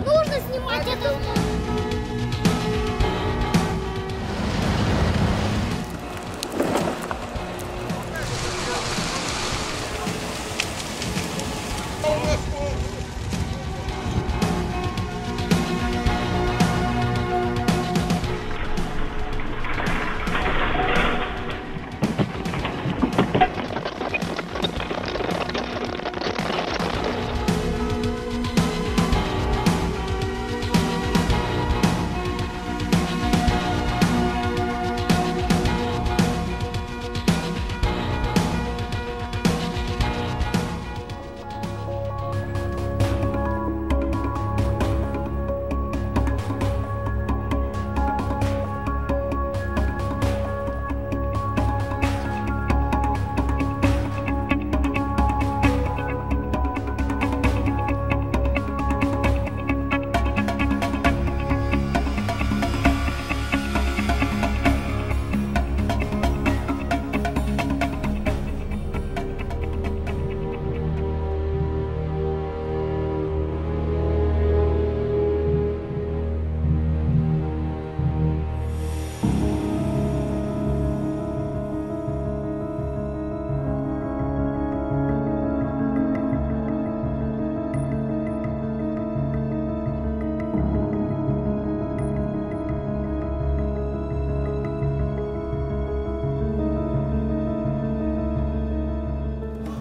Нужно снимать это.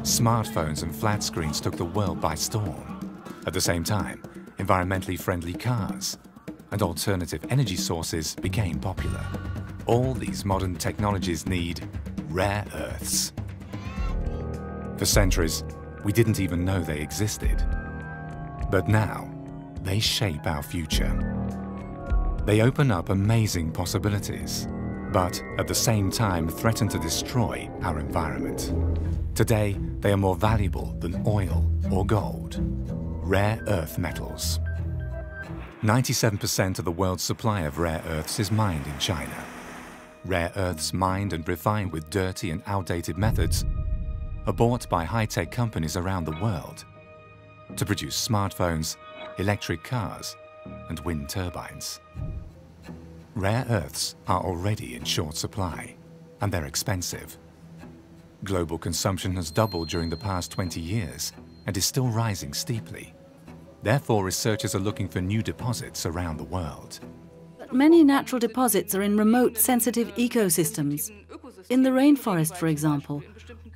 Smartphones and flat screens took the world by storm. At the same time, environmentally friendly cars and alternative energy sources became popular. All these modern technologies need rare earths. For centuries, we didn't even know they existed. But now, they shape our future. They open up amazing possibilities, but at the same time threaten to destroy our environment. Today, they are more valuable than oil or gold. Rare earth metals. 97% of the world's supply of rare earths is mined in China. Rare earths mined and refined with dirty and outdated methods are bought by high-tech companies around the world to produce smartphones, electric cars, and wind turbines. Rare earths are already in short supply, and they're expensive. Global consumption has doubled during the past 20 years and is still rising steeply. Therefore, researchers are looking for new deposits around the world. Many natural deposits are in remote, sensitive ecosystems, in the rainforest, for example,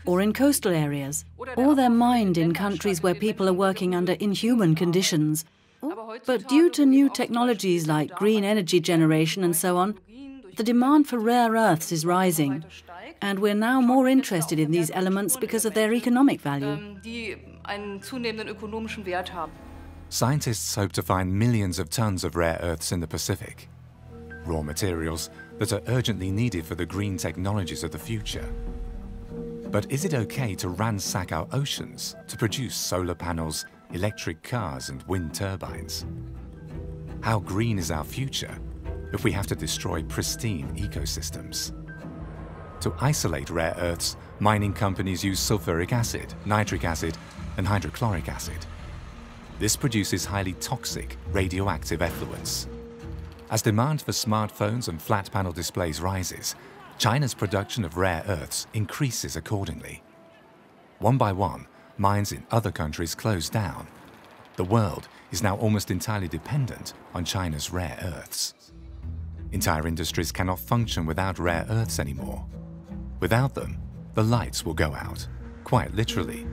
or in coastal areas, or they're mined in countries where people are working under inhuman conditions. But due to new technologies like green energy generation and so on, the demand for rare earths is rising, and we're now more interested in these elements because of their economic value. Scientists hope to find millions of tons of rare earths in the Pacific, raw materials that are urgently needed for the green technologies of the future. But is it okay to ransack our oceans to produce solar panels, electric cars and wind turbines? How green is our future if we have to destroy pristine ecosystems? To isolate rare earths, mining companies use sulfuric acid, nitric acid and hydrochloric acid. This produces highly toxic radioactive effluents. As demand for smartphones and flat panel displays rises, China's production of rare earths increases accordingly. One by one, mines in other countries close down. The world is now almost entirely dependent on China's rare earths. Entire industries cannot function without rare earths anymore. Without them, the lights will go out, quite literally,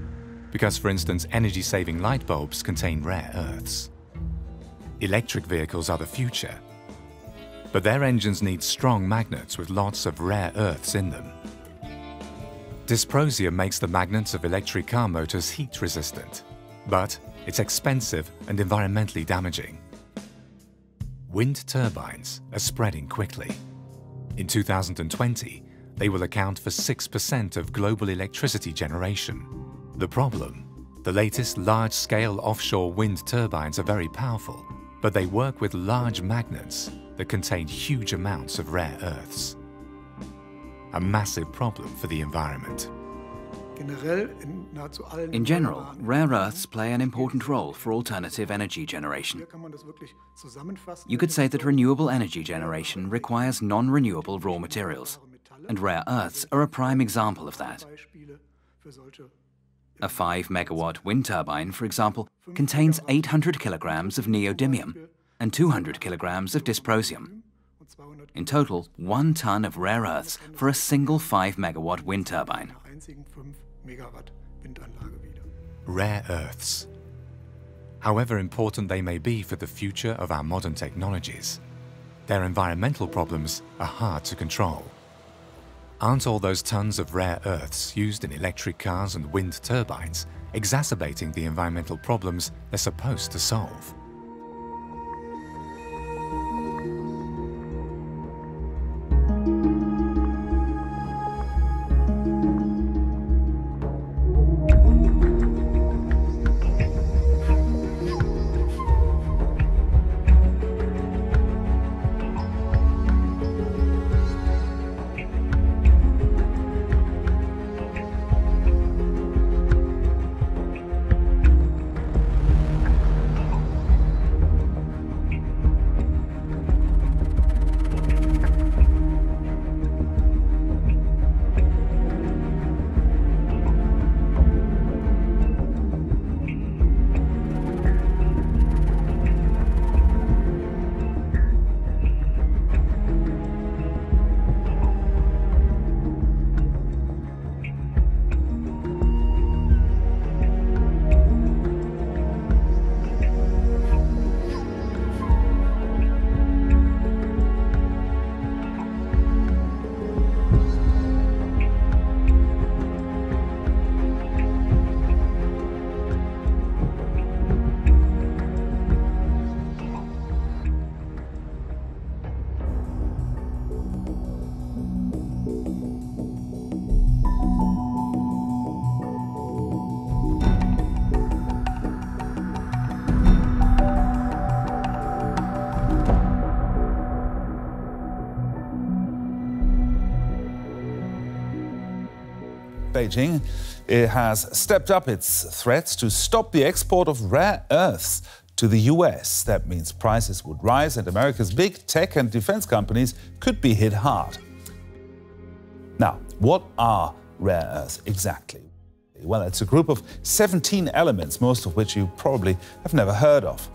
because, for instance, energy-saving light bulbs contain rare earths. Electric vehicles are the future, but their engines need strong magnets with lots of rare earths in them. Dysprosium makes the magnets of electric car motors heat-resistant, but it's expensive and environmentally damaging. Wind turbines are spreading quickly. In 2020, they will account for 6% of global electricity generation. The problem? The latest large-scale offshore wind turbines are very powerful, but they work with large magnets that contain huge amounts of rare earths. A massive problem for the environment. In general, rare earths play an important role for alternative energy generation. You could say that renewable energy generation requires non-renewable raw materials, and rare earths are a prime example of that. A 5-megawatt wind turbine, for example, contains 800 kilograms of neodymium and 200 kilograms of dysprosium. In total, 1 ton of rare earths for a single 5-megawatt wind turbine. Rare earths. However important they may be for the future of our modern technologies, their environmental problems are hard to control. Aren't all those tons of rare earths used in electric cars and wind turbines exacerbating the environmental problems they're supposed to solve? Beijing, it has stepped up its threats to stop the export of rare earths to the US. That means prices would rise and America's big tech and defense companies could be hit hard. Now, what are rare earths exactly? Well, it's a group of 17 elements, most of which you probably have never heard of.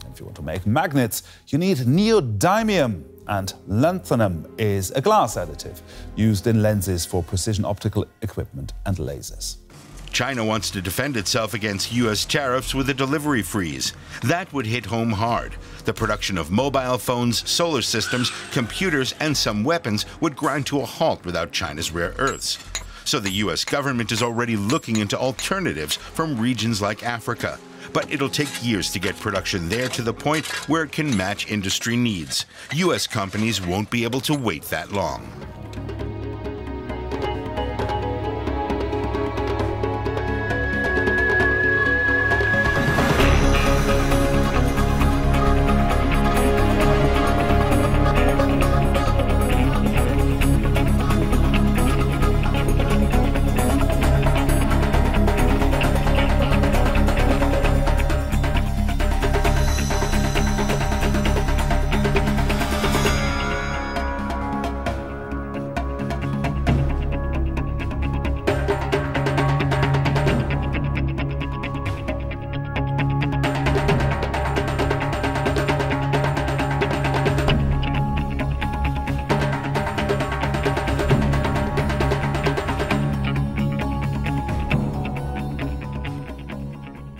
And if you want to make magnets, you need neodymium, and lanthanum is a glass additive used in lenses for precision optical equipment and lasers. China wants to defend itself against U.S. tariffs with a delivery freeze. That would hit home hard. The production of mobile phones, solar systems, computers, and some weapons would grind to a halt without China's rare earths. So the U.S. government is already looking into alternatives from regions like Africa. But it'll take years to get production there to the point where it can match industry needs. U.S. companies won't be able to wait that long.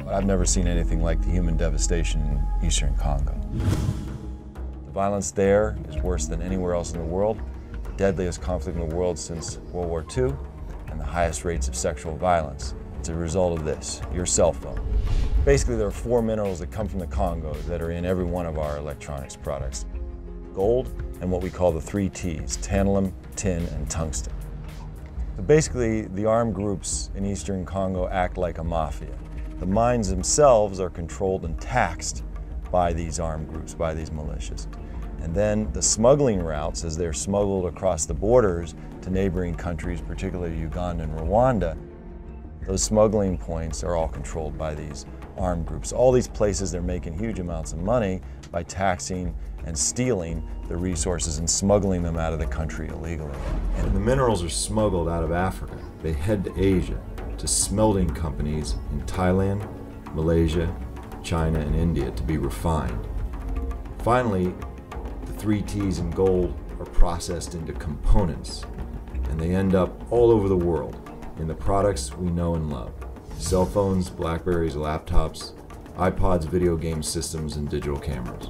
I've never seen anything like the human devastation in eastern Congo. The violence there is worse than anywhere else in the world, the deadliest conflict in the world since World War II, and the highest rates of sexual violence. It's a result of this, your cell phone. Basically, there are 4 minerals that come from the Congo that are in every one of our electronics products. Gold and what we call the 3 T's, tantalum, tin, and tungsten. So basically, the armed groups in eastern Congo act like a mafia. The mines themselves are controlled and taxed by these armed groups, by these militias. And then the smuggling routes, as they're smuggled across the borders to neighboring countries, particularly Uganda and Rwanda, Those smuggling points are all controlled by these armed groups. All these places, they're making huge amounts of money by taxing and stealing the resources and smuggling them out of the country illegally. And the minerals are smuggled out of Africa. They head to Asia, to smelting companies in Thailand, Malaysia, China, and India to be refined. Finally, the 3 T's in gold are processed into components, and they end up all over the world in the products we know and love. Cell phones, Blackberries, laptops, iPods, video game systems, and digital cameras.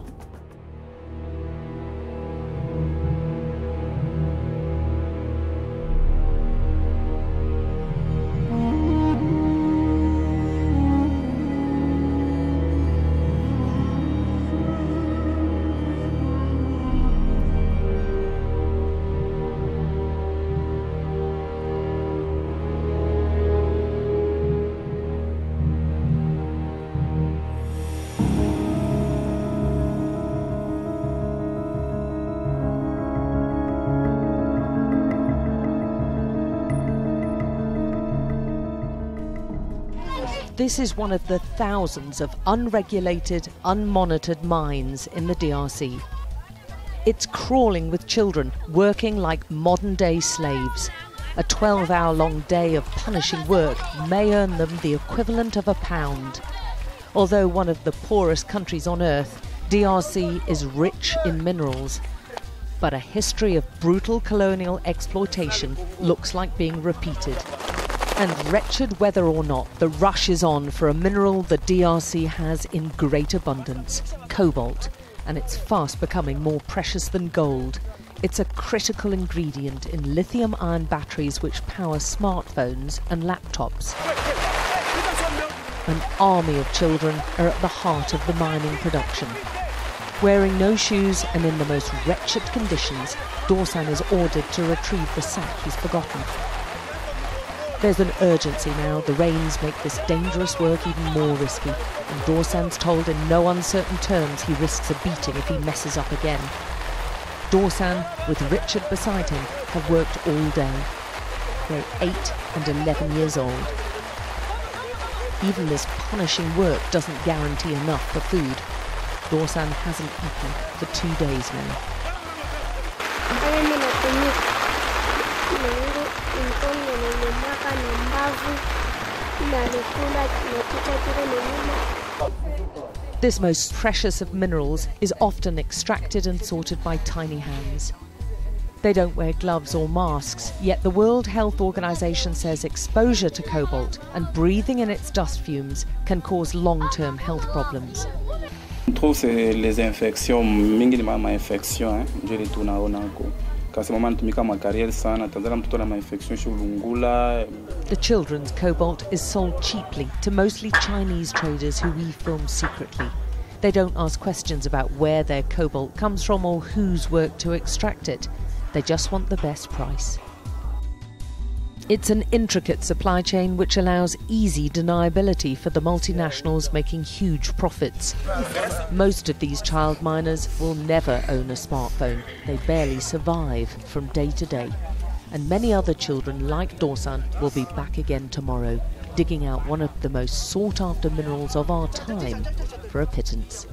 This is one of the thousands of unregulated, unmonitored mines in the DRC. It's crawling with children, working like modern-day slaves. A 12-hour-long day of punishing work may earn them the equivalent of £1. Although one of the poorest countries on earth, DRC is rich in minerals. But a history of brutal colonial exploitation looks like being repeated. And wretched whether or not, the rush is on for a mineral the DRC has in great abundance, cobalt, and it's fast becoming more precious than gold. It's a critical ingredient in lithium-ion batteries which power smartphones and laptops. An army of children are at the heart of the mining production. Wearing no shoes and in the most wretched conditions, Dorsan is ordered to retrieve the sack he's forgotten. There's an urgency now. The rains make this dangerous work even more risky, and Dorsan's told in no uncertain terms he risks a beating if he messes up again. Dorsan, with Richard beside him, have worked all day. They're 8 and 11 years old. Even this punishing work doesn't guarantee enough for food. Dorsan hasn't eaten for 2 days now. This most precious of minerals is often extracted and sorted by tiny hands. They don't wear gloves or masks, yet the World Health Organization says exposure to cobalt and breathing in its dust fumes can cause long-term health problems. On trouve c'est les infections, mingi ma infection, ndio tunaona huko. Kasi mama anatumika makarieri sana, tazama mtoto na infection shulungula. The children's cobalt is sold cheaply to mostly Chinese traders who we film secretly. They don't ask questions about where their cobalt comes from or who's worked to extract it. They just want the best price. It's an intricate supply chain which allows easy deniability for the multinationals making huge profits. Most of these child miners will never own a smartphone. They barely survive from day to day. And many other children like Dorsan will be back again tomorrow, digging out one of the most sought-after minerals of our time for a pittance.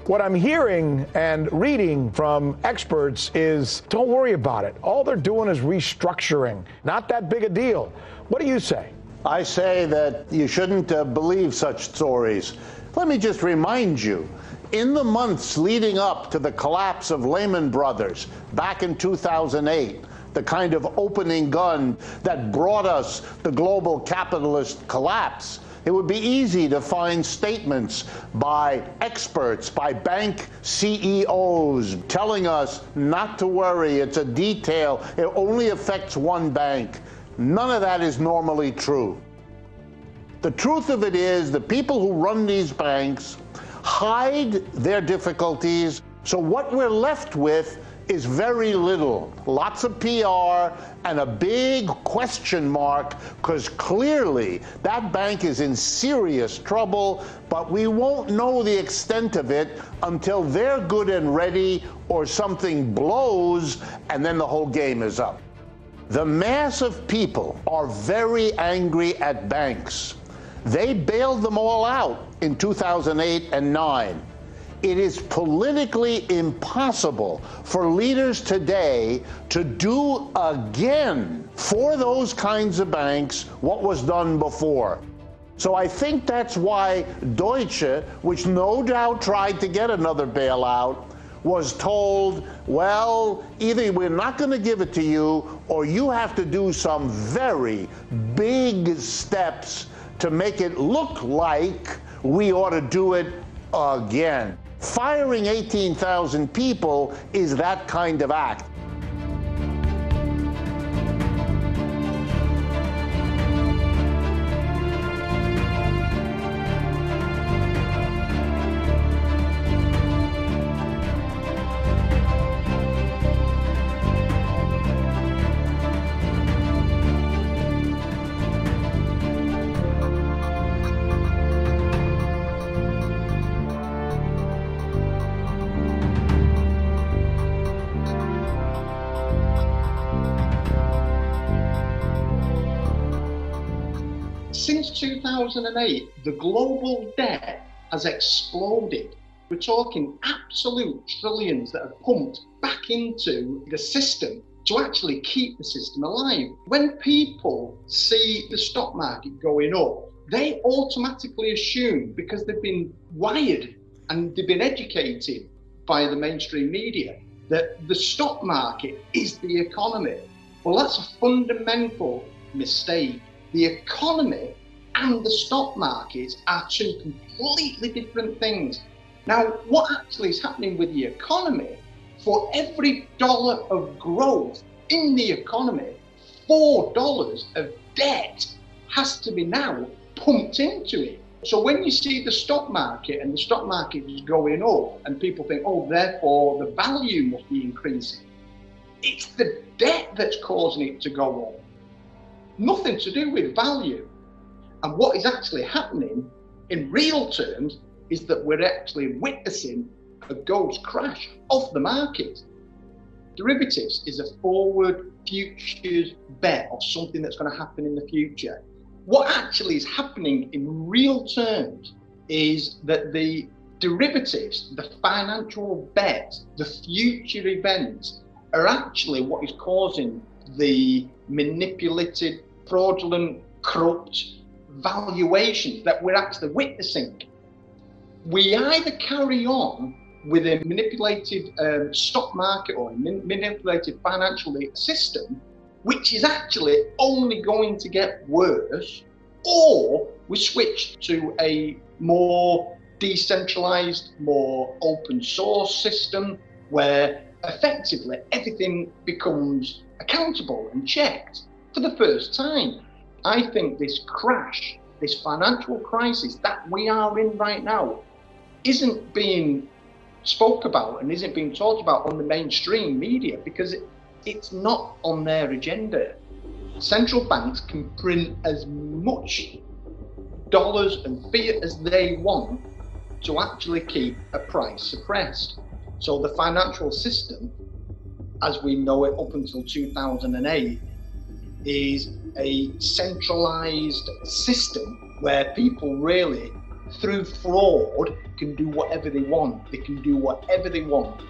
What I'm hearing and reading from experts is, don't worry about it. All they're doing is restructuring. Not that big a deal. What do you say? I say that you shouldn't believe such stories. Let me just remind you, in the months leading up to the collapse of Lehman Brothers back in 2008, the kind of opening gun that brought us the global capitalist collapse, it would be easy to find statements by experts, by bank CEOs, telling us not to worry, it's a detail, it only affects one bank. None of that is normally true. The truth of it is the people who run these banks hide their difficulties, so what we're left with is very little. Lots of PR and a big question mark, because clearly that bank is in serious trouble, but we won't know the extent of it until they're good and ready or something blows and then the whole game is up. The mass of people are very angry at banks. They bailed them all out in 2008 and 9. It is politically impossible for leaders today to do again for those kinds of banks what was done before. So I think that's why Deutsche, which no doubt tried to get another bailout, was told, well, either we're not going to give it to you or you have to do some very big steps to make it look like we ought to do it again. Firing 18,000 people is that kind of act. Since 2008, the global debt has exploded. We're talking absolute trillions that are pumped back into the system to actually keep the system alive. When people see the stock market going up, they automatically assume, because they've been wired and they've been educated by the mainstream media, that the stock market is the economy. Well, that's a fundamental mistake. The economy and the stock market are two completely different things. Now, what actually is happening with the economy, for every dollar of growth in the economy, $4 of debt has to be now pumped into it. So when you see the stock market and the stock market is going up and people think, oh, therefore the value must be increasing, it's the debt that's causing it to go up. Nothing to do with value. And what is actually happening in real terms is that we're actually witnessing a ghost crash of the market. Derivatives is a forward futures bet of something that's going to happen in the future. What actually is happening in real terms is that the derivatives, the financial bets, the future events are actually what is causing the manipulated, fraudulent, corrupt valuations that we're actually witnessing. We either carry on with a manipulated stock market or a manipulated financial system, which is actually only going to get worse, or we switch to a more decentralized, more open source system where effectively everything becomes accountable and checked for the first time. I think this crash, this financial crisis that we are in right now, isn't being spoke about and isn't being talked about on the mainstream media because it's not on their agenda. Central banks can print as much dollars and fiat as they want to actually keep a price suppressed. So the financial system, as we know it up until 2008, is a centralized system where people really through fraud, can do whatever they want. They can do whatever they want.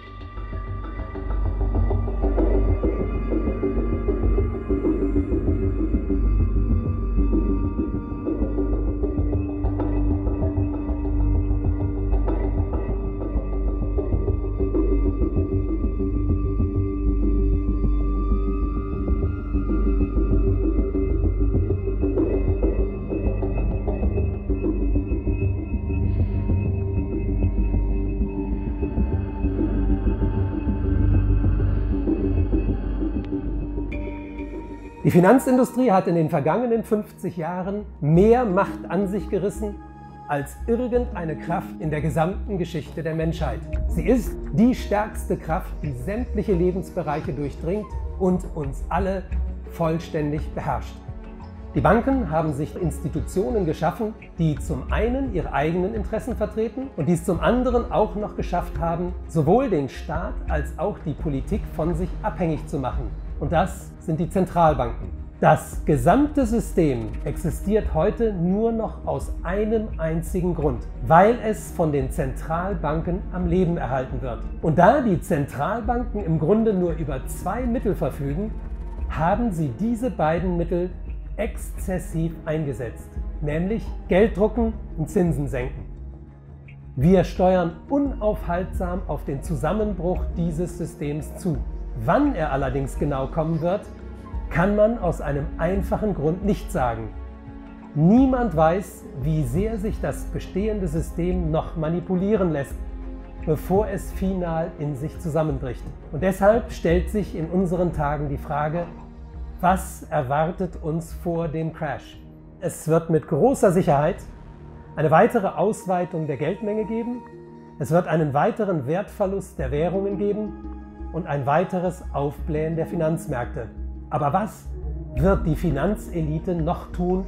Die Finanzindustrie hat in den vergangenen 50 Jahren mehr Macht an sich gerissen als irgendeine Kraft in der gesamten Geschichte der Menschheit. Sie ist die stärkste Kraft, die sämtliche Lebensbereiche durchdringt und uns alle vollständig beherrscht. Die Banken haben sich Institutionen geschaffen, die zum einen ihre eigenen Interessen vertreten und die es zum anderen auch noch geschafft haben, sowohl den Staat als auch die Politik von sich abhängig zu machen. Und das sind die Zentralbanken. Das gesamte System existiert heute nur noch aus einem einzigen Grund, weil es von den Zentralbanken am Leben erhalten wird. Und da die Zentralbanken im Grunde nur über zwei Mittel verfügen, haben sie diese beiden Mittel exzessiv eingesetzt, nämlich Geld drucken und Zinsen senken. Wir steuern unaufhaltsam auf den Zusammenbruch dieses Systems zu. Wann er allerdings genau kommen wird, kann man aus einem einfachen Grund nicht sagen. Niemand weiß, wie sehr sich das bestehende System noch manipulieren lässt, bevor es final in sich zusammenbricht. Und deshalb stellt sich in unseren Tagen die Frage, was erwartet uns vor dem Crash? Es wird mit großer Sicherheit eine weitere Ausweitung der Geldmenge geben, es wird einen weiteren Wertverlust der Währungen geben und ein weiteres Aufblähen der Finanzmärkte. Aber was wird die Finanzelite noch tun,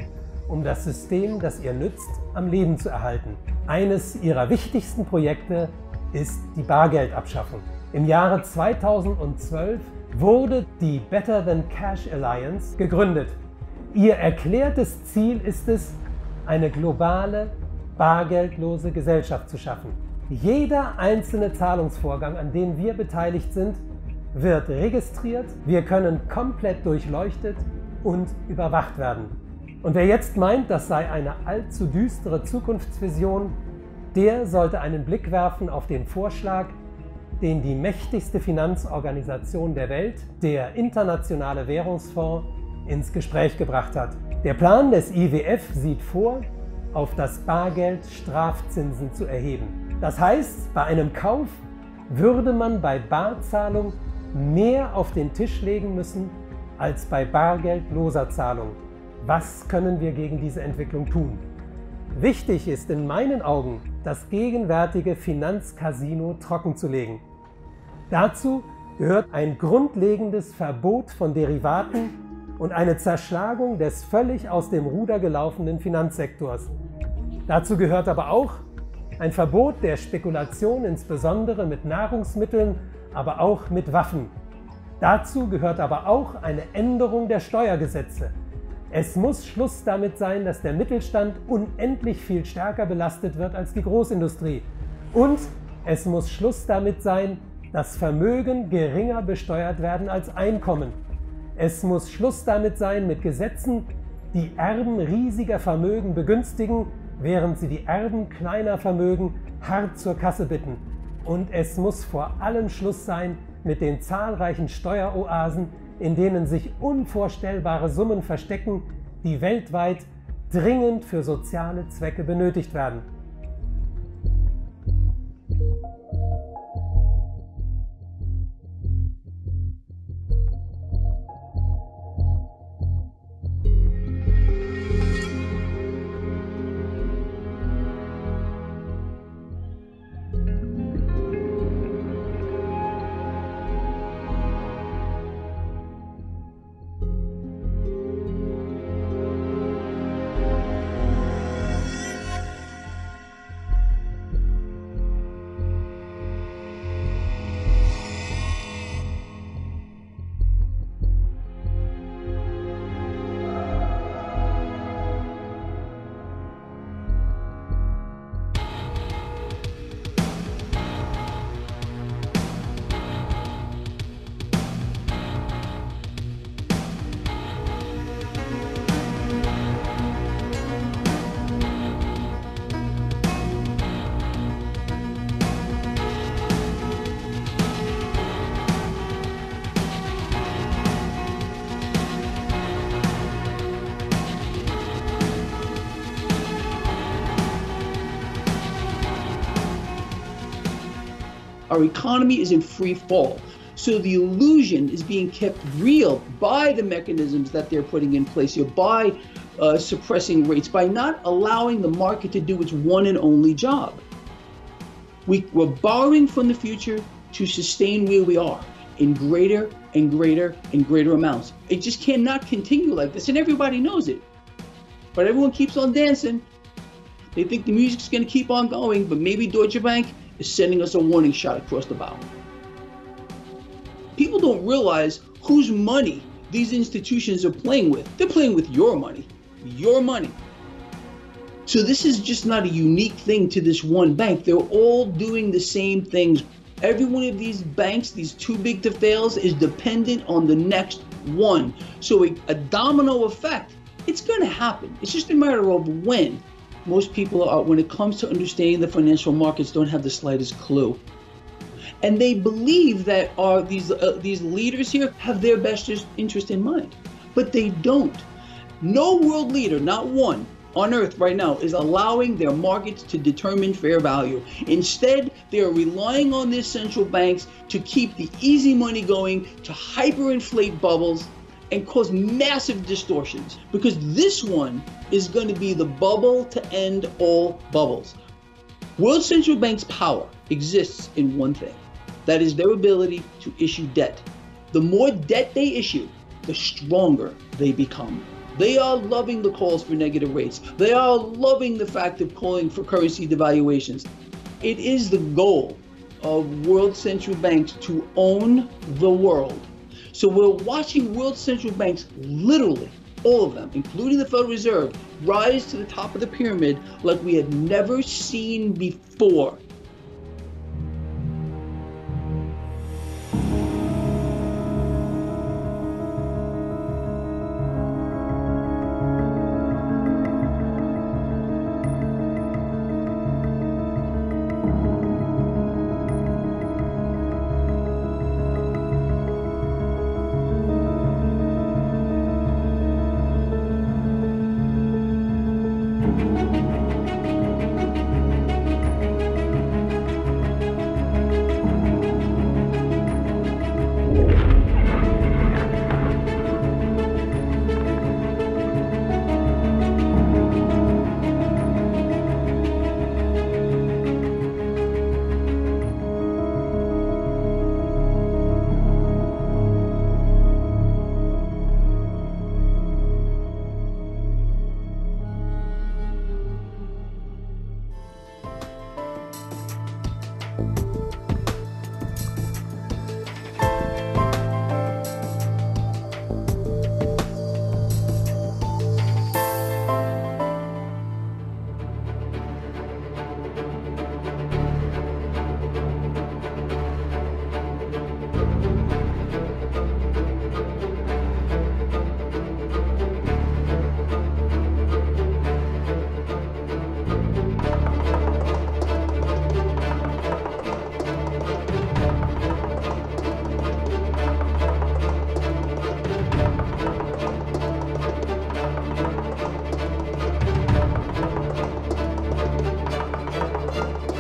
um das System, das ihr nützt, am Leben zu erhalten? Eines ihrer wichtigsten Projekte ist die Bargeldabschaffung. Im Jahre 2012 wurde die Better Than Cash Alliance gegründet. Ihr erklärtes Ziel ist es, eine globale, bargeldlose Gesellschaft zu schaffen. Jeder einzelne Zahlungsvorgang, an dem wir beteiligt sind, wird registriert, wir können komplett durchleuchtet und überwacht werden. Und wer jetzt meint, das sei eine allzu düstere Zukunftsvision, der sollte einen Blick werfen auf den Vorschlag, den die mächtigste Finanzorganisation der Welt, der Internationale Währungsfonds, ins Gespräch gebracht hat. Der Plan des IWF sieht vor, auf das Bargeld Strafzinsen zu erheben. Das heißt, bei einem Kauf würde man bei Barzahlung mehr auf den Tisch legen müssen als bei bargeldloser Zahlung. Was können wir gegen diese Entwicklung tun? Wichtig ist in meinen Augen, das gegenwärtige Finanzcasino trockenzulegen. Dazu gehört ein grundlegendes Verbot von Derivaten und eine Zerschlagung des völlig aus dem Ruder gelaufenen Finanzsektors. Dazu gehört aber auch ein Verbot der Spekulation, insbesondere mit Nahrungsmitteln, aber auch mit Waffen. Dazu gehört aber auch eine Änderung der Steuergesetze. Es muss Schluss damit sein, dass der Mittelstand unendlich viel stärker belastet wird als die Großindustrie. Und es muss Schluss damit sein, dass Vermögen geringer besteuert werden als Einkommen. Es muss Schluss damit sein mit Gesetzen, die Erben riesiger Vermögen begünstigen, während sie die Erben kleiner Vermögen hart zur Kasse bitten. Und es muss vor allem Schluss sein mit den zahlreichen Steueroasen, in denen sich unvorstellbare Summen verstecken, die weltweit dringend für soziale Zwecke benötigt werden. Our economy is in free fall. So the illusion is being kept real by the mechanisms that they're putting in place here, by suppressing rates, by not allowing the market to do its one and only job. We're borrowing from the future to sustain where we are in greater and greater and greater amounts. It just cannot continue like this, and everybody knows it. But everyone keeps on dancing. They think the music's going to keep on going, but maybe Deutsche Bank is sending us a warning shot across the bow. People don't realize whose money these institutions are playing with. They're playing with your money. Your money. So this is just not a unique thing to this one bank. They're all doing the same things. Every one of these banks, these too big to fails, is dependent on the next one. So a domino effect, it's going to happen. It's just a matter of when. Most people are, when it comes to understanding the financial markets, don't have the slightest clue. And they believe that these leaders here have their best interest in mind, but they don't. No world leader, not one, on earth right now is allowing their markets to determine fair value. Instead, they are relying on their central banks to keep the easy money going, to hyperinflate bubbles and cause massive distortions, because this one is going to be the bubble to end all bubbles. World central banks' power exists in one thing. That is their ability to issue debt. The more debt they issue, the stronger they become. They are loving the calls for negative rates. They are loving the fact of calling for currency devaluations. It is the goal of world central banks to own the world. So we're watching world central banks, literally all of them, including the Federal Reserve, rise to the top of the pyramid like we have never seen before.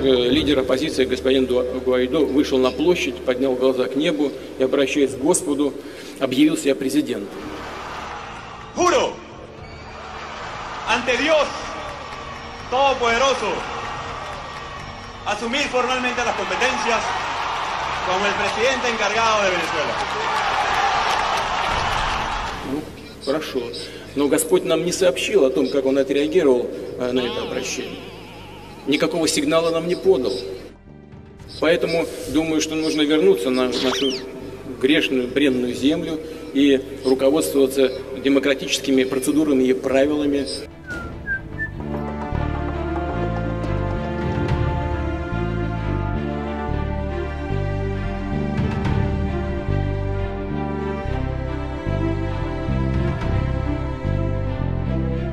Лидер оппозиции господин Гуайдо вышел на площадь, поднял глаза к небу и, обращаясь к Господу, объявил себя президентом. Juro ante Dios Todopoderoso asumir formalmente las competencias como el presidente encargado de Venezuela. Ну, хорошо. Но Господь нам не сообщил о том, как Он отреагировал на это обращение. Никакого сигнала нам не подал. Поэтому думаю, что нужно вернуться на нашу грешную, бренную землю и руководствоваться демократическими процедурами и правилами.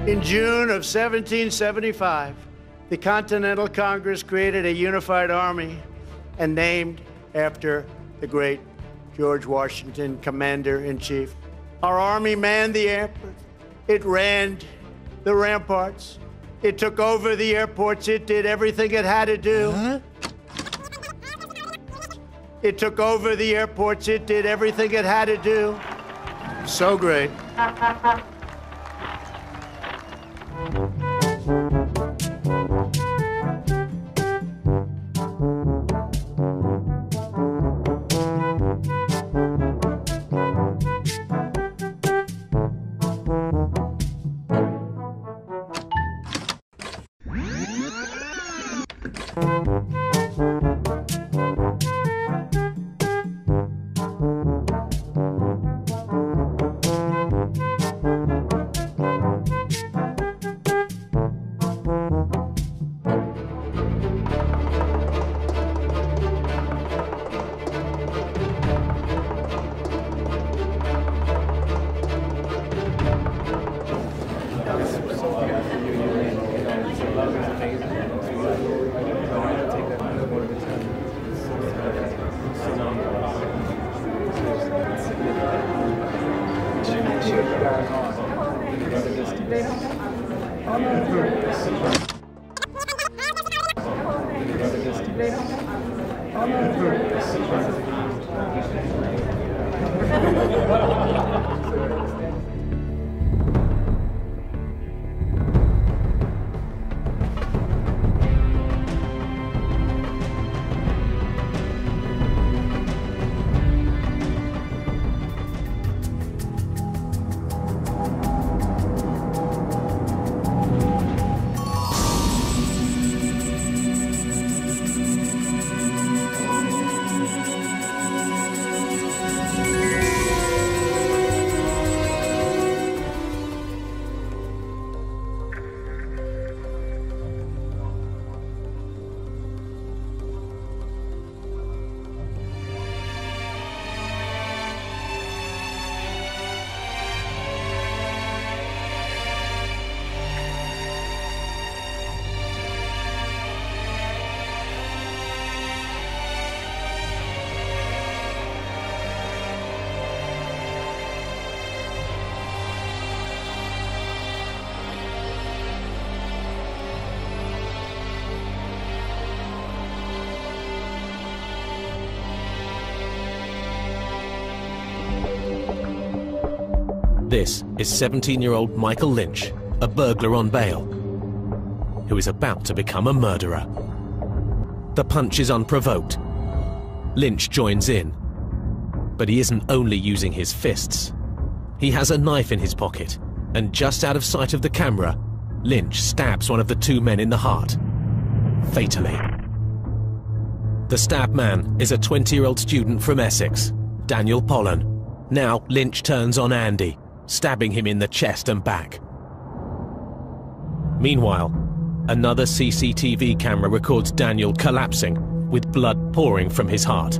In June of 1775, the Continental Congress created a unified army and named after the great George Washington, Commander-in-Chief. Our army manned the airport. It ran the ramparts. It took over the airports. It did everything it had to do. It took over the airports. It did everything it had to do. So great. This is 17-year-old Michael Lynch, a burglar on bail, who is about to become a murderer. The punch is unprovoked. Lynch joins in, but he isn't only using his fists. He has a knife in his pocket, and just out of sight of the camera, Lynch stabs one of the two men in the heart, fatally. The stabbed man is a 20-year-old student from Essex, Daniel Pollen. Now Lynch turns on Andy, stabbing him in the chest and back. Meanwhile, another CCTV camera records Daniel collapsing, with blood pouring from his heart.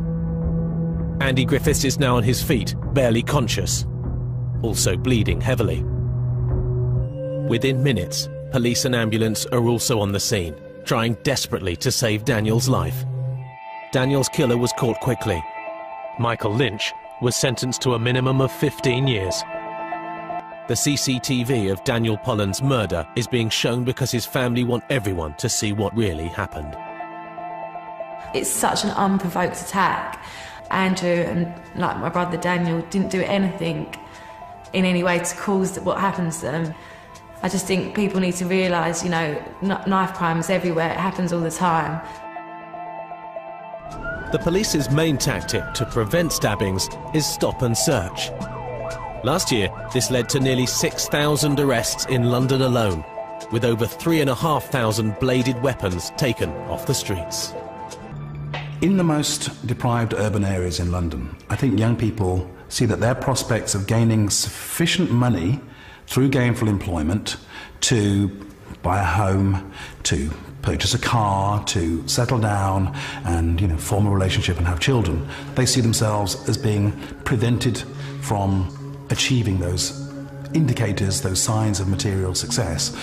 Andy Griffiths is now on his feet, barely conscious, also bleeding heavily. Within minutes, police and ambulance are also on the scene, trying desperately to save Daniel's life. Daniel's killer was caught quickly. Michael Lynch was sentenced to a minimum of 15 years. The CCTV of Daniel Pollen's murder is being shown because his family want everyone to see what really happened. It's such an unprovoked attack. Andrew and like my brother Daniel didn't do anything in any way to cause what happens to them. I just think people need to realise, you know, knife crime is everywhere, it happens all the time. The police's main tactic to prevent stabbings is stop and search. Last year, this led to nearly 6,000 arrests in London alone, with over 3,500 bladed weapons taken off the streets. In the most deprived urban areas in London, I think young people see that their prospects of gaining sufficient money through gainful employment to buy a home, to purchase a car, to settle down and, you know, form a relationship and have children, they see themselves as being prevented from achieving those indicators, those signs of material success.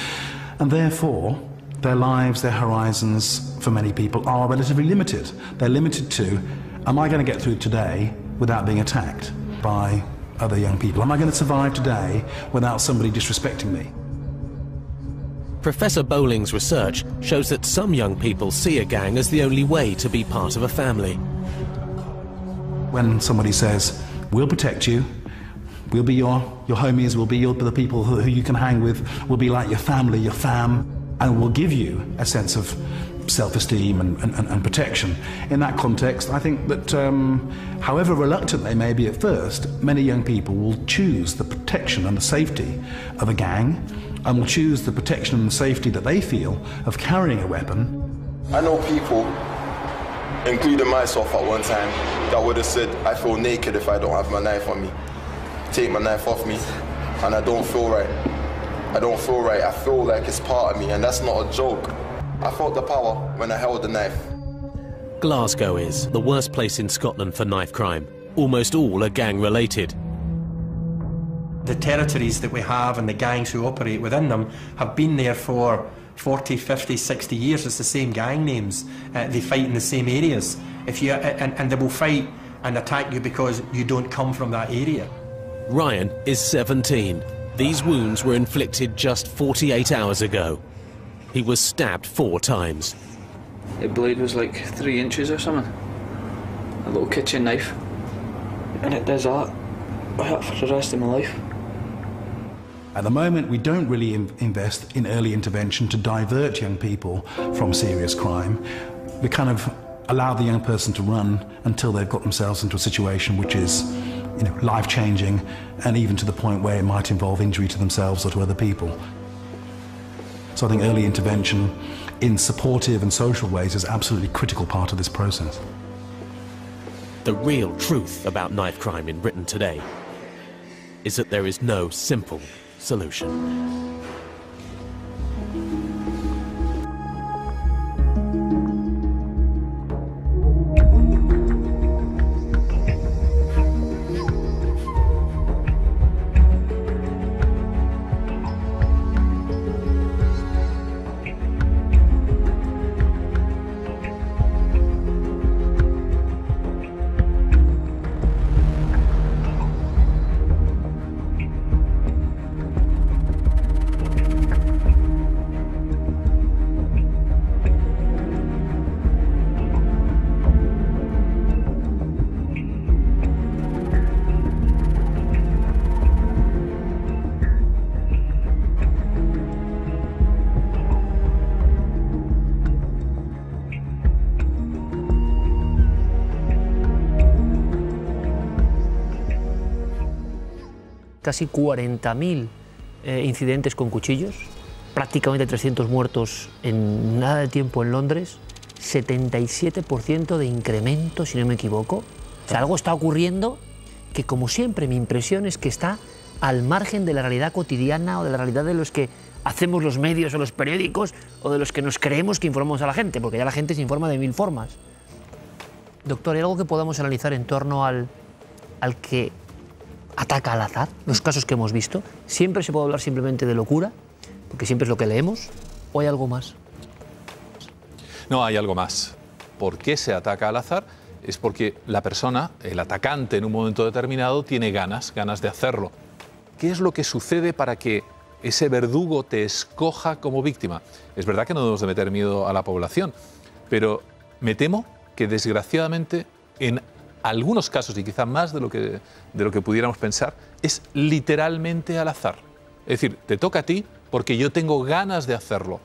And therefore, their lives, their horizons, for many people, are relatively limited. They're limited to, am I going to get through today without being attacked by other young people? Am I going to survive today without somebody disrespecting me? Professor Bowling's research shows that some young people see a gang as the only way to be part of a family. When somebody says, we'll protect you, we'll be your homies, we'll be the people who you can hang with, we'll be like your family, your fam, and we'll give you a sense of self-esteem and protection. In that context, I think that however reluctant they may be at first, many young people will choose the protection and the safety of a gang, and will choose the protection and the safety that they feel of carrying a weapon. I know people, including myself at one time, that would have said, I feel naked if I don't have my knife on me. Take my knife off me, and I don't feel right. I don't feel right. I feel like it's part of me, and that's not a joke. I felt the power when I held the knife. Glasgow is the worst place in Scotland for knife crime. Almost all are gang-related. The territories that we have and the gangs who operate within them have been there for 40, 50, 60 years. It's the same gang names. They fight in the same areas. And they will fight and attack you because you don't come from that area. Ryan is 17. These wounds were inflicted just 48 hours ago. He was stabbed 4 times. The blade was like 3 inches or something. A little kitchen knife. And it does that. I hit for the rest of my life. At the moment, we don't really invest in early intervention to divert young people from serious crime. We kind of allow the young person to run until they've got themselves into a situation which is, you know, life-changing, and even to the point where it might involve injury to themselves or to other people. So I think early intervention in supportive and social ways is absolutely a critical part of this process. The real truth about knife crime in Britain today is that there is no simple solution. Casi 40.000 incidentes con cuchillos, prácticamente 300 muertos en nada de tiempo en Londres, 77% de incremento, si no me equivoco. O sea, algo está ocurriendo que, como siempre, mi impresión es que está al margen de la realidad cotidiana o de la realidad de los que hacemos los medios o los periódicos o de los que nos creemos que informamos a la gente, porque ya la gente se informa de 1000 formas. Doctor, ¿hay algo que podamos analizar en torno al que ataca al azar, los casos que hemos visto? ¿Siempre se puede hablar simplemente de locura, porque siempre es lo que leemos, o hay algo más? No, hay algo más. ¿Por qué se ataca al azar? Es porque la persona, el atacante en un momento determinado, tiene ganas de hacerlo. ¿Qué es lo que sucede para que ese verdugo te escoja como víctima? Es verdad que no debemos de meter miedo a la población, pero me temo que desgraciadamente en algunos casos, y quizá más de lo que pudiéramos pensar, es literalmente al azar. Es decir, te toca a ti porque yo tengo ganas de hacerlo.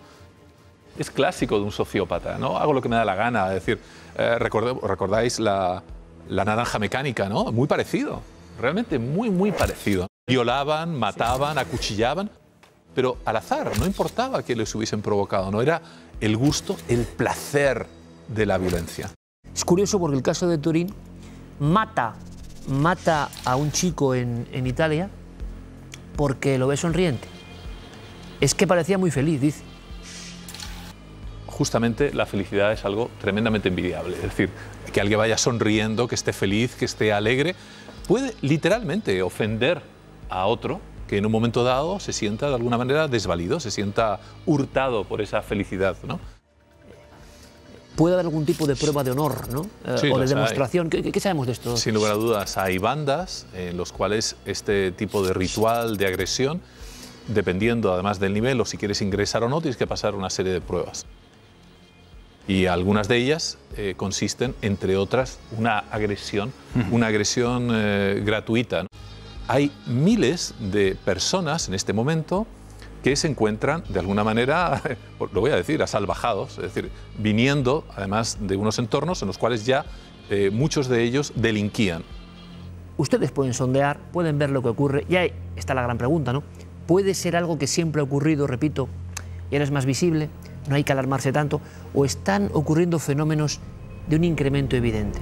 Es clásico de un sociópata, ¿no? Hago lo que me da la gana. Es decir, recordáis la naranja mecánica, ¿no? Muy parecido, realmente muy parecido. Violaban, mataban, acuchillaban, pero al azar, no importaba que les hubiesen provocado, no era el gusto, el placer de la violencia. Es curioso porque el caso de Turín mata a un chico en Italia porque lo ve sonriente. Es que parecía muy feliz, dice. Justamente la felicidad es algo tremendamente envidiable. Es decir, que alguien vaya sonriendo, que esté feliz, que esté alegre, puede literalmente ofender a otro que en un momento dado se sienta de alguna manera desvalido, se sienta hurtado por esa felicidad, ¿no? Puede haber algún tipo de prueba de honor, ¿no? Sí, o de demostración. ¿Qué sabemos de esto? Sin lugar a dudas, hay bandas en los cuales este tipo de ritual de agresión, dependiendo además del nivel o si quieres ingresar o no, tienes que pasar una serie de pruebas. Y algunas de ellas consisten, entre otras, una agresión gratuita. Hay miles de personas en este momento que se encuentran, de alguna manera, lo voy a decir, asalvajados, es decir, viniendo, además, de unos entornos en los cuales ya muchos de ellos delinquían. Ustedes pueden sondear, pueden ver lo que ocurre, y ahí está la gran pregunta, ¿no? ¿Puede ser algo que siempre ha ocurrido, repito, y ahora es más visible, no hay que alarmarse tanto, o están ocurriendo fenómenos de un incremento evidente?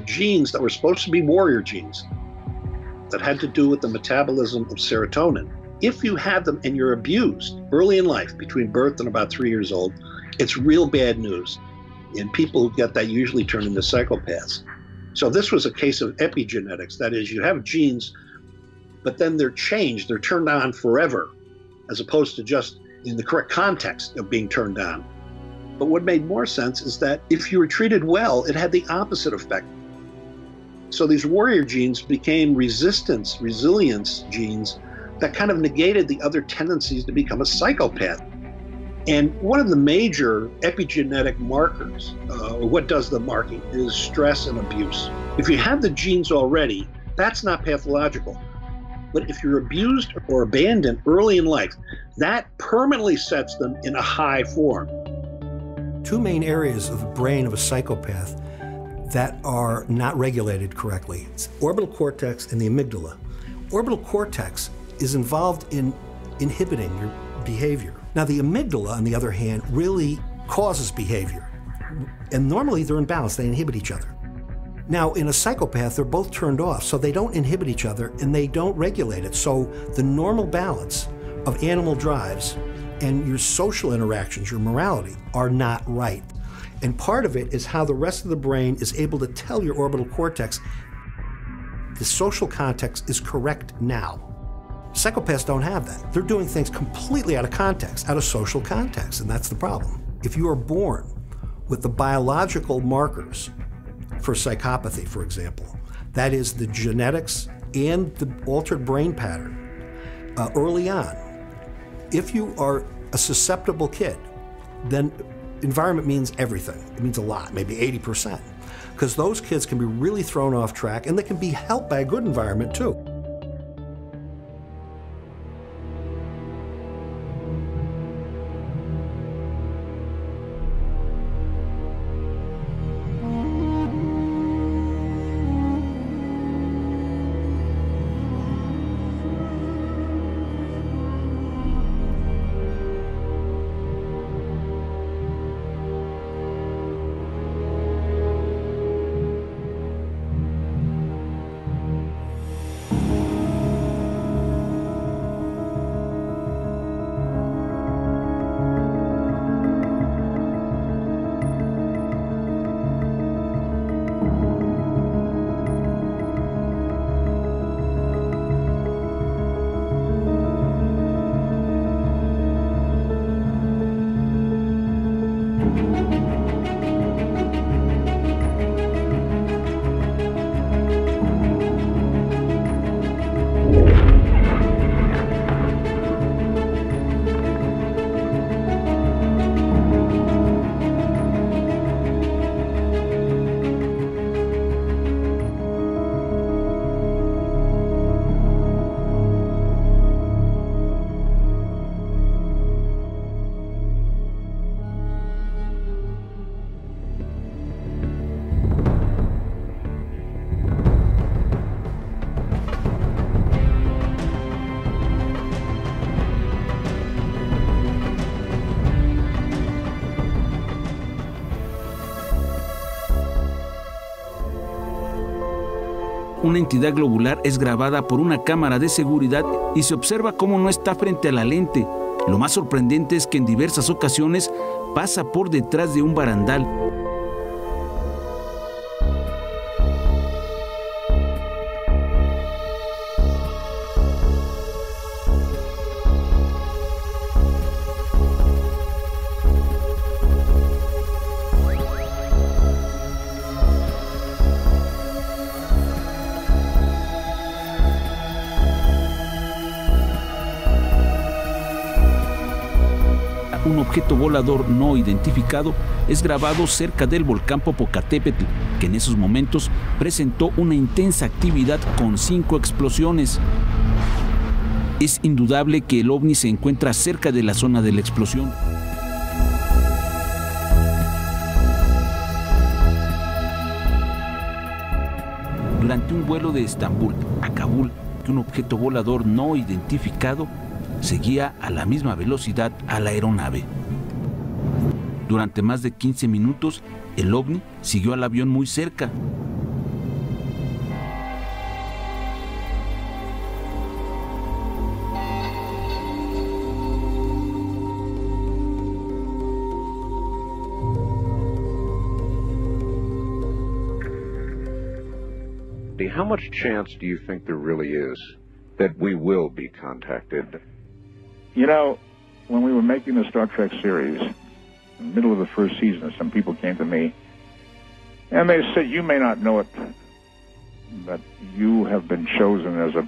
Genes that were supposed to be warrior genes that had to do with the metabolism of serotonin. If you have them and you're abused early in life, between birth and about 3 years old, it's real bad news. And people who get that usually turn into psychopaths. So this was a case of epigenetics. That is, you have genes, but then they're changed, they're turned on forever, as opposed to just in the correct context of being turned on. But what made more sense is that if you were treated well, it had the opposite effect. So these warrior genes became resilience genes that kind of negated the other tendencies to become a psychopath. And one of the major epigenetic markers, or what does the marking, is stress and abuse. If you have the genes already, that's not pathological. But if you're abused or abandoned early in life, that permanently sets them in a high form. Two main areas of the brain of a psychopath that are not regulated correctly. It's orbital cortex and the amygdala. Orbital cortex is involved in inhibiting your behavior. Now the amygdala, on the other hand, really causes behavior. And normally they're in balance, they inhibit each other. Now in a psychopath, they're both turned off, so they don't inhibit each other and they don't regulate it. So the normal balance of animal drives and your social interactions, your morality, are not right. And part of it is how the rest of the brain is able to tell your orbital cortex the social context is correct now. Psychopaths don't have that. They're doing things completely out of context, out of social context, and that's the problem. If you are born with the biological markers for psychopathy, for example, that is the genetics and the altered brain pattern early on, if you are a susceptible kid, then environment means everything. It means a lot, maybe 80%. Because those kids can be really thrown off track and they can be helped by a good environment too. Una entidad globular es grabada por una cámara de seguridad y se observa cómo no está frente a la lente. Lo más sorprendente es que en diversas ocasiones pasa por detrás de un barandal. Un objeto volador no identificado es grabado cerca del volcán Popocatépetl, que en esos momentos presentó una intensa actividad con 5 explosiones. Es indudable que el ovni se encuentra cerca de la zona de la explosión. Durante un vuelo de Estambul a Kabul, un objeto volador no identificado seguía a la misma velocidad a la aeronave. Durante más de 15 minutos, el ovni siguió al avión muy cerca. How much chance do you think there really is that we will be contacted? You know, when we were making the Star Trek series, in the middle of the first season, some people came to me and they said, you may not know it, but you have been chosen as a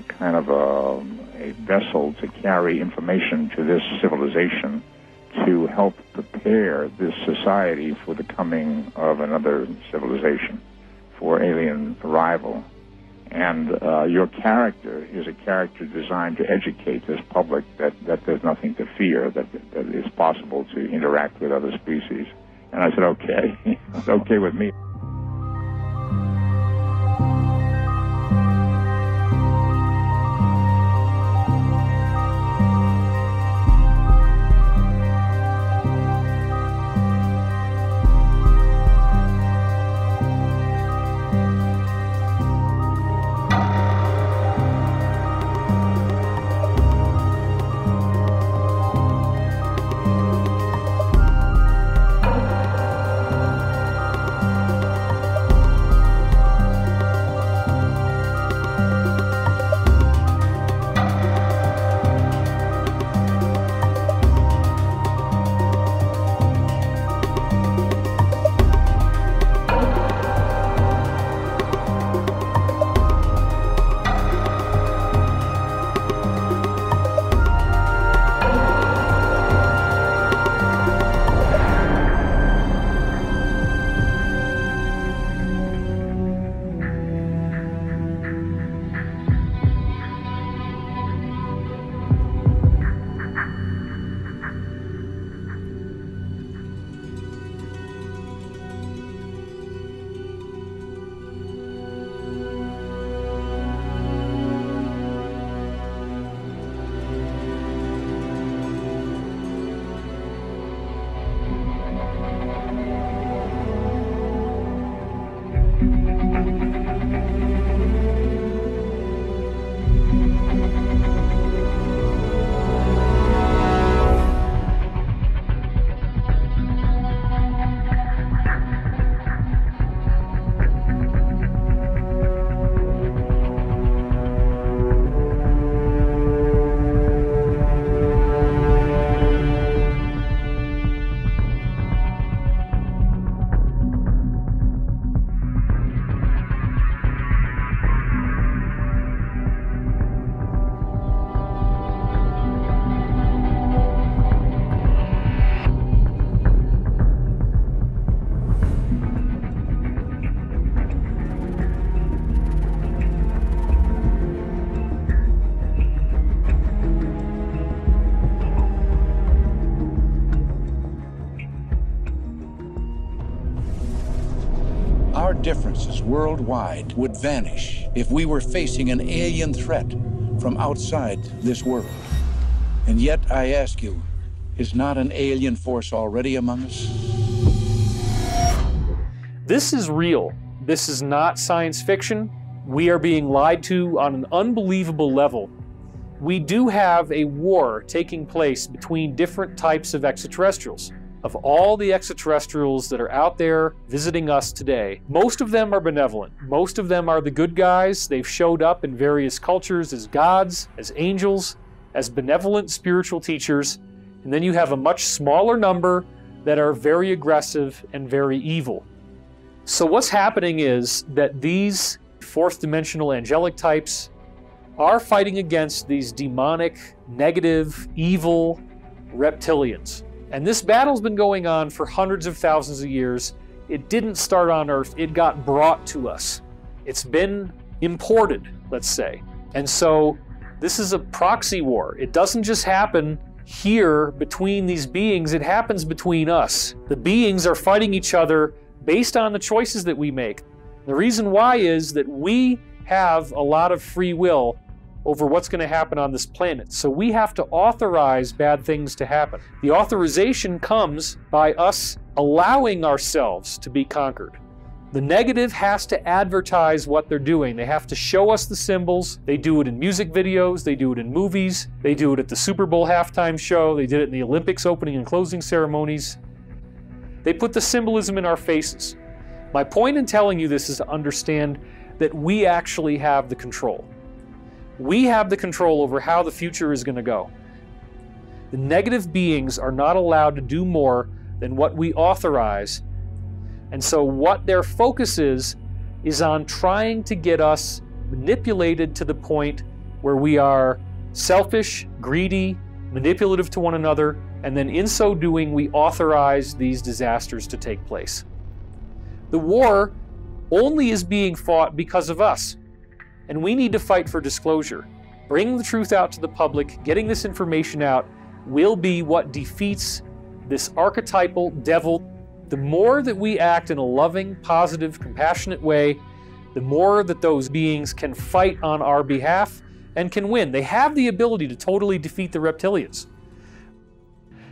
kind of a vessel to carry information to this civilization to help prepare this society for the coming of another civilization, for alien arrival. And your character is a character designed to educate this public that there's nothing to fear, that it's possible to interact with other species. And I said, okay, it's okay with me. differences worldwide would vanish if we were facing an alien threat from outside this world. And yet, I ask you, is not an alien force already among us? This is real. This is not science fiction. We are being lied to on an unbelievable level. We do have a war taking place between different types of extraterrestrials. Of all the extraterrestrials that are out there visiting us today, most of them are benevolent. Most of them are the good guys. They've showed up in various cultures as gods, as angels, as benevolent spiritual teachers. And then you have a much smaller number that are very aggressive and very evil. So what's happening is that these fourth dimensional angelic types are fighting against these demonic, negative, evil reptilians. And this battle's been going on for hundreds of thousands of years. It didn't start on Earth, it got brought to us. It's been imported, let's say. And so this is a proxy war. It doesn't just happen here between these beings, it happens between us. The beings are fighting each other based on the choices that we make. The reason why is that we have a lot of free will over what's going to happen on this planet. So we have to authorize bad things to happen. The authorization comes by us allowing ourselves to be conquered. The negative has to advertise what they're doing. They have to show us the symbols. They do it in music videos, they do it in movies, they do it at the Super Bowl halftime show, they did it in the Olympics opening and closing ceremonies. They put the symbolism in our faces. My point in telling you this is to understand that we actually have the control. We have the control over how the future is going to go. The negative beings are not allowed to do more than what we authorize. And so what their focus is on trying to get us manipulated to the point where we are selfish, greedy, manipulative to one another, and then in so doing, we authorize these disasters to take place. The war only is being fought because of us. And we need to fight for disclosure. Bringing the truth out to the public, getting this information out, will be what defeats this archetypal devil. The more that we act in a loving, positive, compassionate way, the more that those beings can fight on our behalf and can win. They have the ability to totally defeat the reptilians.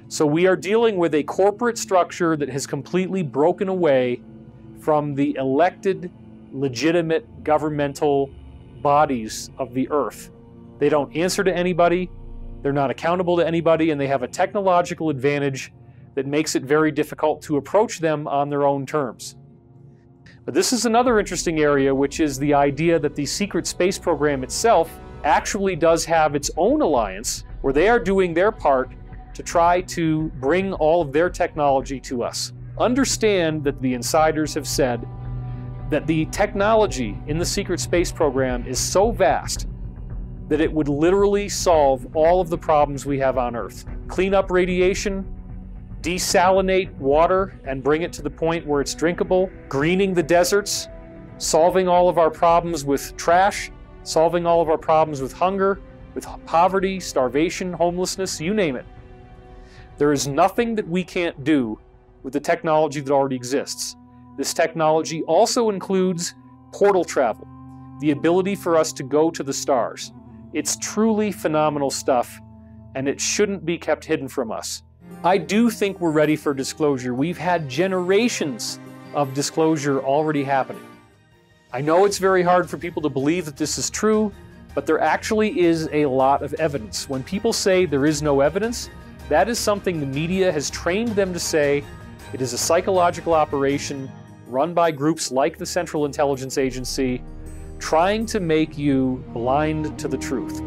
So we are dealing with a corporate structure that has completely broken away from the elected, legitimate governmental bodies of the earth. They don't answer to anybody, they're not accountable to anybody, and they have a technological advantage that makes it very difficult to approach them on their own terms. But this is another interesting area, which is the idea that the secret space program itself actually does have its own alliance, where they are doing their part to try to bring all of their technology to us. Understand that the insiders have said that the technology in the secret space program is so vast that it would literally solve all of the problems we have on Earth. Clean up radiation, desalinate water and bring it to the point where it's drinkable, greening the deserts, solving all of our problems with trash, solving all of our problems with hunger, with poverty, starvation, homelessness, you name it. There is nothing that we can't do with the technology that already exists. This technology also includes portal travel, the ability for us to go to the stars. It's truly phenomenal stuff, and it shouldn't be kept hidden from us. I do think we're ready for disclosure. We've had generations of disclosure already happening. I know it's very hard for people to believe that this is true, but there actually is a lot of evidence. When people say there is no evidence, that is something the media has trained them to say. It is a psychological operation run by groups like the Central Intelligence Agency, trying to make you blind to the truth.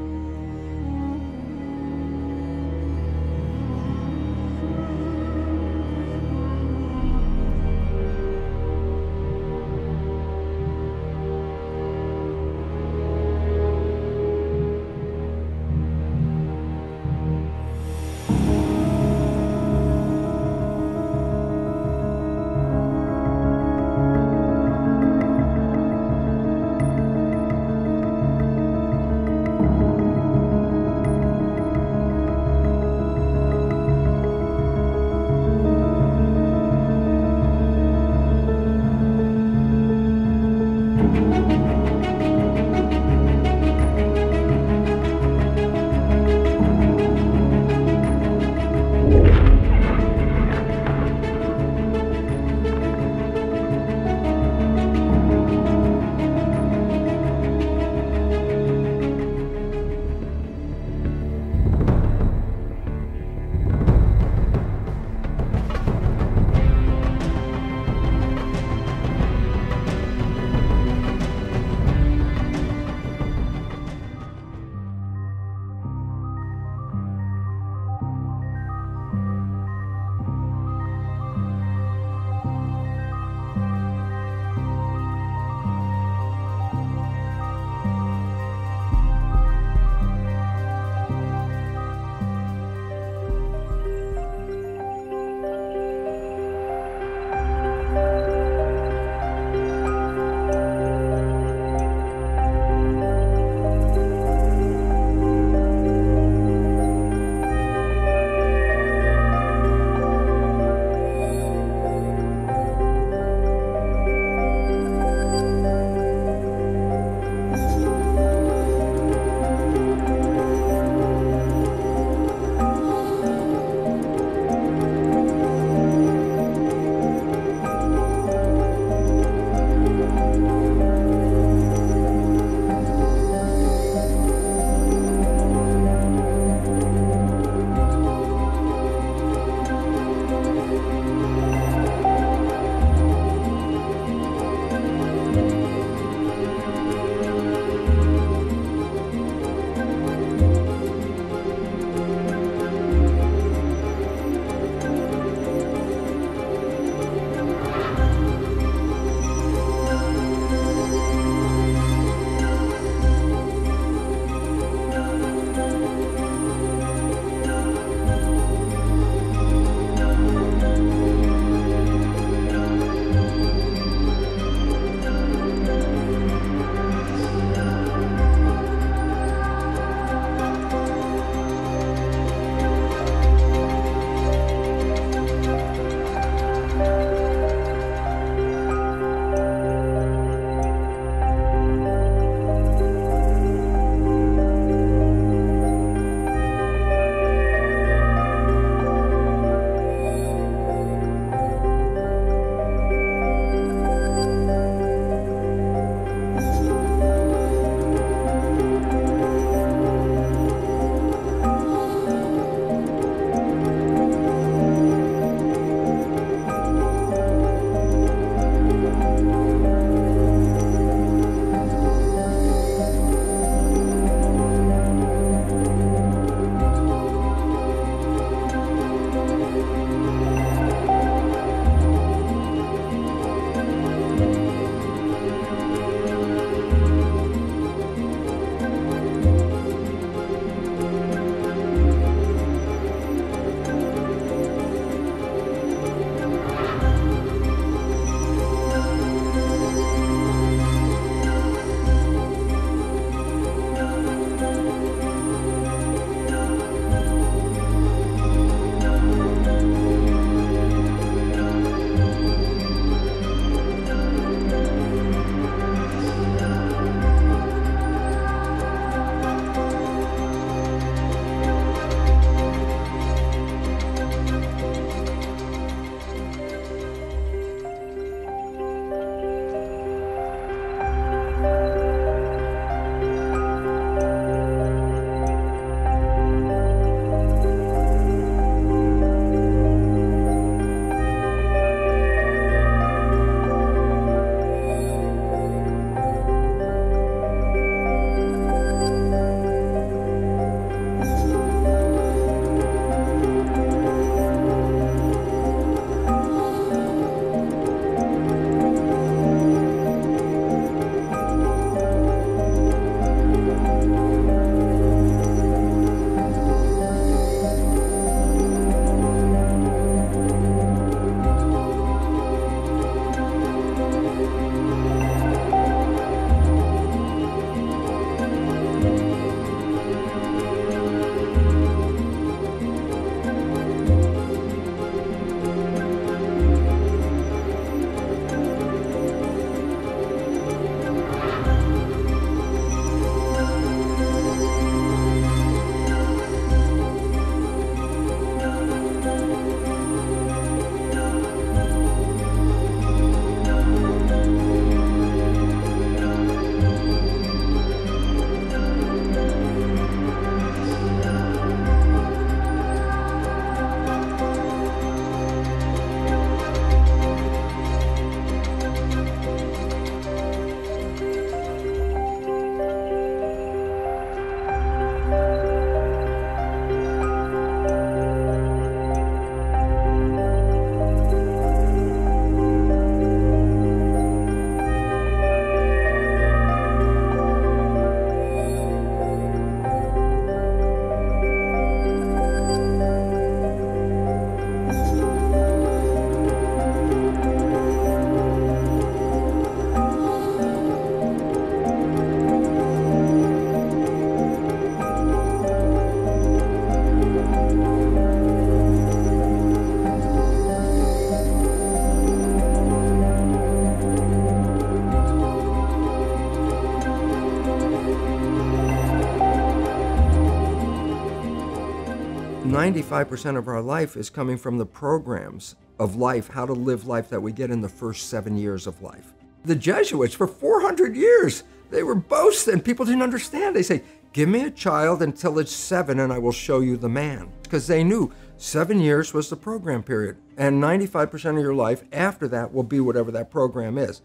95% of our life is coming from the programs of life, how to live life that we get in the first 7 years of life. The Jesuits, for 400 years, they were boasting. People didn't understand. They say, give me a child until it's 7 and I will show you the man. Because they knew 7 years was the program period. And 95% of your life after that will be whatever that program is.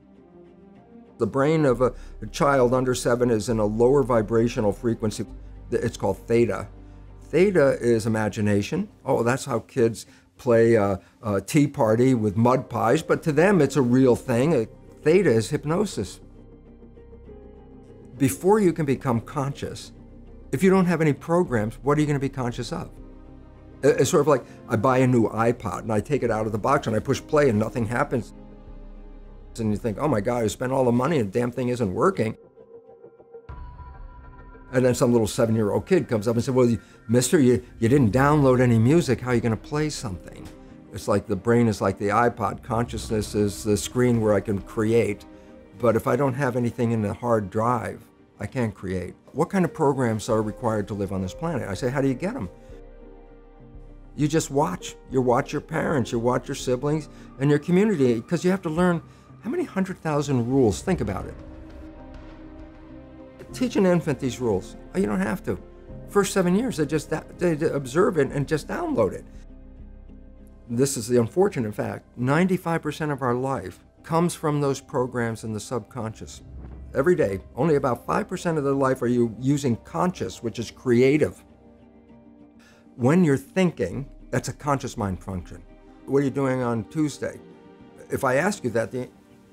The brain of a child under 7 is in a lower vibrational frequency. It's called theta. Theta is imagination. Oh, that's how kids play a tea party with mud pies, but to them it's a real thing. Theta is hypnosis. Before you can become conscious, if you don't have any programs, what are you going to be conscious of? It's sort of like I buy a new iPod and I take it out of the box and I push play and nothing happens. And you think, oh my God, I spent all the money and the damn thing isn't working. And then some little 7-year-old kid comes up and says, well, mister, you didn't download any music. How are you going to play something? It's like the brain is like the iPod. Consciousness is the screen where I can create. But if I don't have anything in the hard drive, I can't create. What kind of programs are required to live on this planet? I say, how do you get them? You just watch. You watch your parents, you watch your siblings, and your community, because you have to learn how many 100,000 rules. Think about it. Teach an infant these rules. Oh, you don't have to. First 7 years, they observe it and just download it. This is the unfortunate fact. 95% of our life comes from those programs in the subconscious. Every day, only about 5% of their life are you using conscious, which is creative. When you're thinking, that's a conscious mind function. What are you doing on Tuesday? If I ask you that, the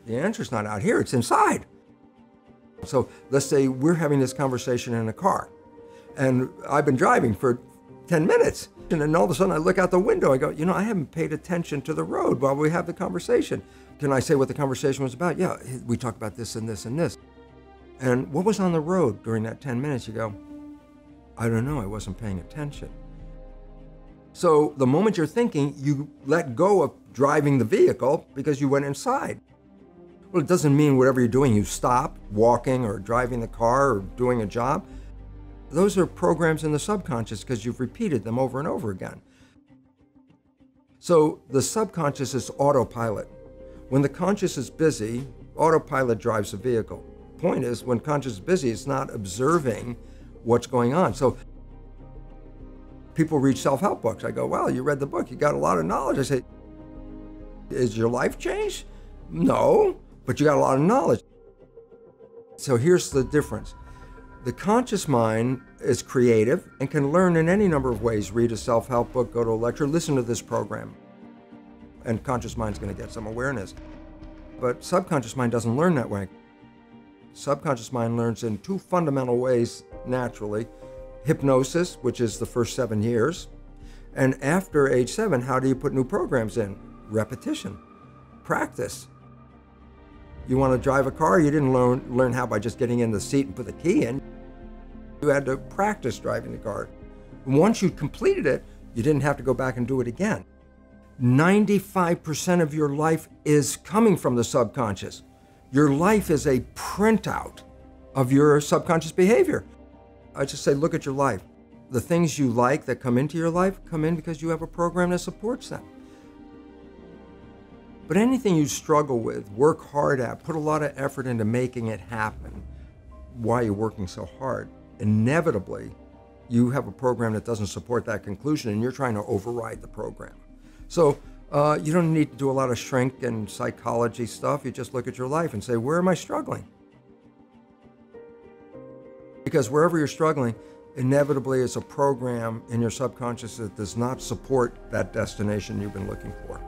answer's not out here, it's inside. So let's say we're having this conversation in a car, and I've been driving for 10 minutes, and then all of a sudden I look out the window, I go, you know, I haven't paid attention to the road while we have the conversation. Can I say what the conversation was about? Yeah, we talked about this and this and this. And what was on the road during that 10 minutes? You go, I don't know, I wasn't paying attention. So the moment you're thinking, you let go of driving the vehicle because you went inside. Well, it doesn't mean whatever you're doing, you stop walking or driving the car or doing a job. Those are programs in the subconscious because you've repeated them over and over again. So the subconscious is autopilot. When the conscious is busy, autopilot drives the vehicle. Point is, when conscious is busy, it's not observing what's going on. So people read self-help books. I go, well, you read the book, you got a lot of knowledge. I say, is your life changed? No, but you got a lot of knowledge. So here's the difference. The conscious mind is creative and can learn in any number of ways. Read a self-help book, go to a lecture, listen to this program. And conscious mind's gonna get some awareness. But subconscious mind doesn't learn that way. Subconscious mind learns in two fundamental ways naturally. Hypnosis, which is the first 7 years. And after age 7, how do you put new programs in? Repetition, practice. You want to drive a car, you didn't learn how by just getting in the seat and put the key in. You had to practice driving the car. Once you completed it, you didn't have to go back and do it again. 95% of your life is coming from the subconscious. Your life is a printout of your subconscious behavior. I just say, look at your life. The things you like that come into your life come in because you have a program that supports them. But anything you struggle with, work hard at, put a lot of effort into making it happen, why you're working so hard, inevitably, you have a program that doesn't support that conclusion and you're trying to override the program. So you don't need to do a lot of shrink and psychology stuff. You just look at your life and say, where am I struggling? Because wherever you're struggling, inevitably it's a program in your subconscious that does not support that destination you've been looking for.